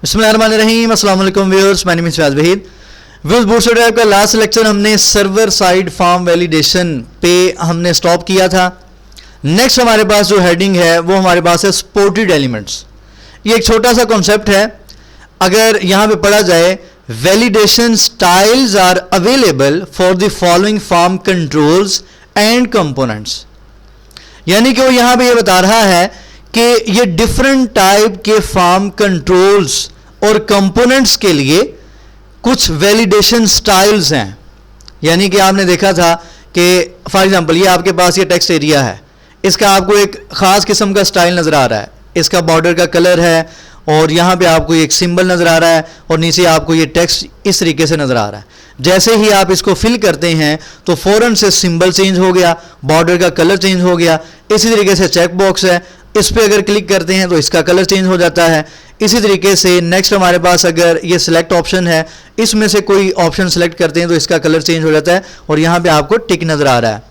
बिस्मिल्लाहिर्रहमानिर्रहीम। अस्सलाम वालेकुम viewers, my name is Faiz Waheed. Viewers, bootstrap का लास्ट लेक्चर हमने सर्वर साइड फॉर्म वैलिडेशन पे हमने स्टॉप किया था। नेक्स्ट हमारे पास जो हेडिंग है वो हमारे पास है सपोर्टेड एलिमेंट्स। ये एक छोटा सा कॉन्सेप्ट है। अगर यहाँ पे पढ़ा जाए, validation styles are available for the following form controls and components. यानी कि वो यहाँ पे ये बता रहा है कि ये डिफरेंट टाइप के फॉर्म कंट्रोल्स और कंपोनेंट्स के लिए कुछ वैलिडेशन स्टाइल्स हैं। यानी कि आपने देखा था कि फॉर एग्जांपल ये आपके पास ये टेक्स्ट एरिया है, इसका आपको एक ख़ास किस्म का स्टाइल नज़र आ रहा है, इसका बॉर्डर का कलर है और यहाँ पे आपको एक सिंबल नज़र आ रहा है और नीचे आपको ये टेक्स्ट इस तरीके से नज़र आ रहा है। जैसे ही आप इसको फिल करते हैं तो फ़ौरन से सिंबल चेंज हो गया, बॉर्डर का कलर चेंज हो गया। इसी तरीके से चेक बॉक्स है, इस पर अगर क्लिक करते हैं तो इसका कलर चेंज हो जाता है। इसी तरीके से नेक्स्ट हमारे पास अगर ये सिलेक्ट ऑप्शन है, इसमें से कोई ऑप्शन सेलेक्ट करते हैं तो इसका कलर चेंज हो जाता है और यहाँ पे आपको टिक नज़र आ रहा है।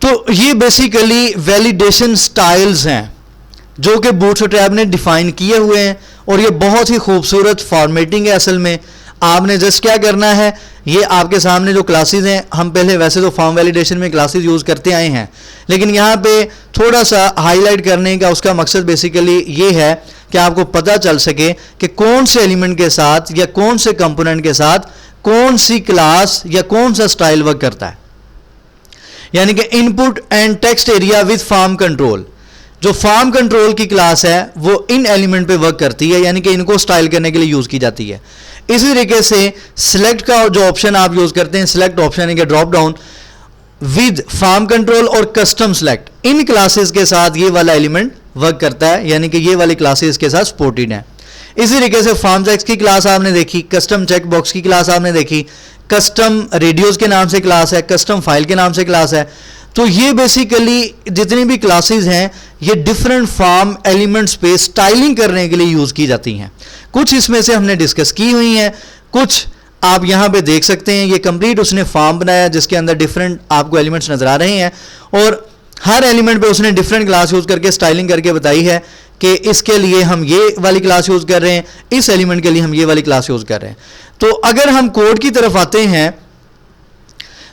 तो ये बेसिकली वैलिडेशन स्टाइल्स हैं जो कि बूटस्ट्रैप ने डिफाइन किए हुए हैं और ये बहुत ही खूबसूरत फॉर्मेटिंग है। असल में आपने जस्ट क्या करना है, ये आपके सामने जो क्लासेस हैं, हम पहले वैसे तो फॉर्म वैलिडेशन में क्लासेस यूज़ करते आए हैं, लेकिन यहाँ पे थोड़ा सा हाईलाइट करने का उसका मकसद बेसिकली ये है कि आपको पता चल सके कि कौन से एलिमेंट के साथ या कौन से कंपोनेंट के साथ कौन सी क्लास या कौन सा स्टाइल वर्क करता है। यानी कि input and text area with form control, जो फॉर्म कंट्रोल की क्लास है वो इन एलिमेंट पे वर्क करती है, यानी कि इनको स्टाइल करने के लिए यूज़ की जाती है। इसी तरीके से सिलेक्ट का जो ऑप्शन आप यूज़ करते हैं, सिलेक्ट ऑप्शन यानी कि drop down with form control और कस्टम सेलेक्ट, इन क्लासेस के साथ ये वाला एलिमेंट वर्क करता है, यानी कि ये वाली क्लासेस के साथ सपोर्टेड है। इसी तरीके से फॉर्म चेक्स की क्लास आपने देखी, कस्टम चेक बॉक्स की क्लास आपने देखी, कस्टम रेडियोस के नाम से क्लास है, कस्टम फाइल के नाम से क्लास है। तो ये बेसिकली जितनी भी क्लासेस हैं ये डिफरेंट फॉर्म एलिमेंट्स पे स्टाइलिंग करने के लिए यूज़ की जाती हैं। कुछ इसमें से हमने डिस्कस की हुई हैं, कुछ आप यहाँ पे देख सकते हैं। ये कंप्लीट उसने फॉर्म बनाया जिसके अंदर डिफरेंट आपको एलिमेंट्स नज़र आ रहे हैं और हर एलिमेंट पे उसने डिफरेंट क्लास यूज़ करके स्टाइलिंग करके बताई है कि इसके लिए हम ये वाली क्लास यूज़ कर रहे हैं, इस एलिमेंट के लिए हम ये वाली क्लास यूज़ कर रहे हैं। तो अगर हम कोड की तरफ आते हैं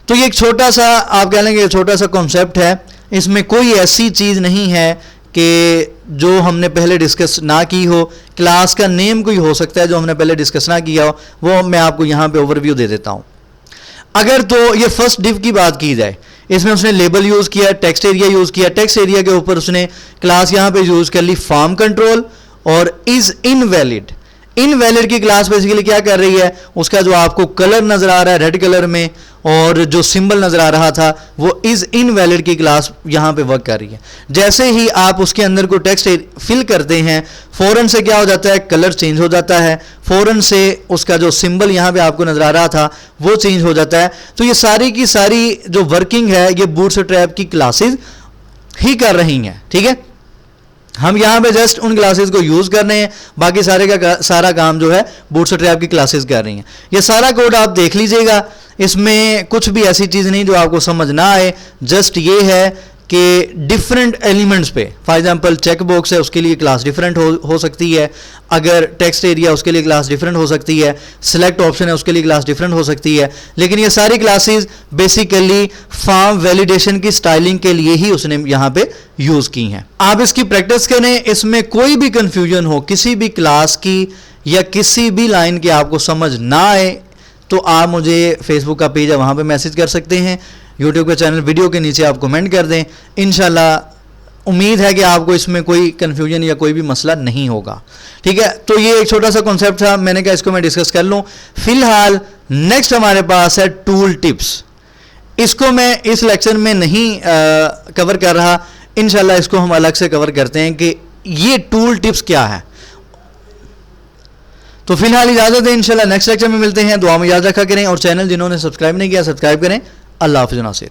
तो ये एक छोटा सा आप कह लेंगे छोटा सा कॉन्सेप्ट है। इसमें कोई ऐसी चीज़ नहीं है कि जो हमने पहले डिस्कस ना की हो। क्लास का नेम कोई हो सकता है जो हमने पहले डिस्कस ना किया हो, वो मैं आपको यहाँ पे ओवरव्यू दे देता हूँ। अगर तो ये फर्स्ट डिव की बात की जाए, इसमें उसने लेबल यूज़ किया, टेक्स्ट एरिया यूज़ किया, टेक्स्ट एरिया के ऊपर उसने क्लास यहाँ पे यूज़ कर ली फॉर्म कंट्रोल और इज़ इनवैलिड। इनवैलिड की क्लास बेसिकली क्या कर रही है, उसका जो आपको कलर नज़र आ रहा है रेड कलर में और जो सिंबल नज़र आ रहा था वो इज़ इनवैलिड की क्लास यहाँ पे वर्क कर रही है। जैसे ही आप उसके अंदर को टेक्स्ट फिल करते हैं फ़ौरन से क्या हो जाता है, कलर चेंज हो जाता है, फ़ौरन से उसका जो सिंबल यहाँ पे आपको नज़र आ रहा था वो चेंज हो जाता है। तो ये सारी की सारी जो वर्किंग है ये बूटस्ट्रैप की क्लासेस ही कर रही हैं। ठीक है, हम यहाँ पे जस्ट उन क्लासेस को यूज़ कर रहे हैं, बाकी सारे का सारा काम जो है बूटस्ट्रैप की क्लासेस कर रही हैं। ये सारा कोड आप देख लीजिएगा, इसमें कुछ भी ऐसी चीज़ नहीं जो आपको समझ ना आए। जस्ट ये है कि डिफरेंट एलिमेंट्स पे फॉर एग्जांपल चेक बॉक्स है उसके लिए क्लास डिफरेंट हो सकती है, अगर टेक्स्ट एरिया उसके लिए क्लास डिफरेंट हो सकती है, सिलेक्ट ऑप्शन है उसके लिए क्लास डिफरेंट हो सकती है। लेकिन ये सारी क्लासेस बेसिकली फॉर्म वैलिडेशन की स्टाइलिंग के लिए ही उसने यहाँ पे यूज़ की हैं। आप इसकी प्रैक्टिस करें, इसमें कोई भी कंफ्यूजन हो किसी भी क्लास की या किसी भी लाइन की आपको समझ ना आए तो आप मुझे फेसबुक का पेज है वहाँ पे मैसेज कर सकते हैं, यूट्यूब का चैनल वीडियो के नीचे आप कमेंट कर दें। इंशाल्लाह उम्मीद है कि आपको इसमें कोई कन्फ्यूजन या कोई भी मसला नहीं होगा। ठीक है, तो ये एक छोटा सा कॉन्सेप्ट था, मैंने कहा इसको मैं डिस्कस कर लूँ। फिलहाल नेक्स्ट हमारे पास है टूल टिप्स। इसको मैं इस लेक्चर में नहीं कवर कर रहा, इंशाल्लाह इसको हम अलग से कवर करते हैं कि ये टूल टिप्स क्या है। तो फिलहाल इजाज़त है, इंशाल्लाह नेक्स्ट लेक्चर में मिलते हैं। दुआ में याद रखा करें और चैनल जिन्होंने सब्सक्राइब नहीं किया सब्सक्राइब करें। अल्लाह हाफ़िज़ नासिर।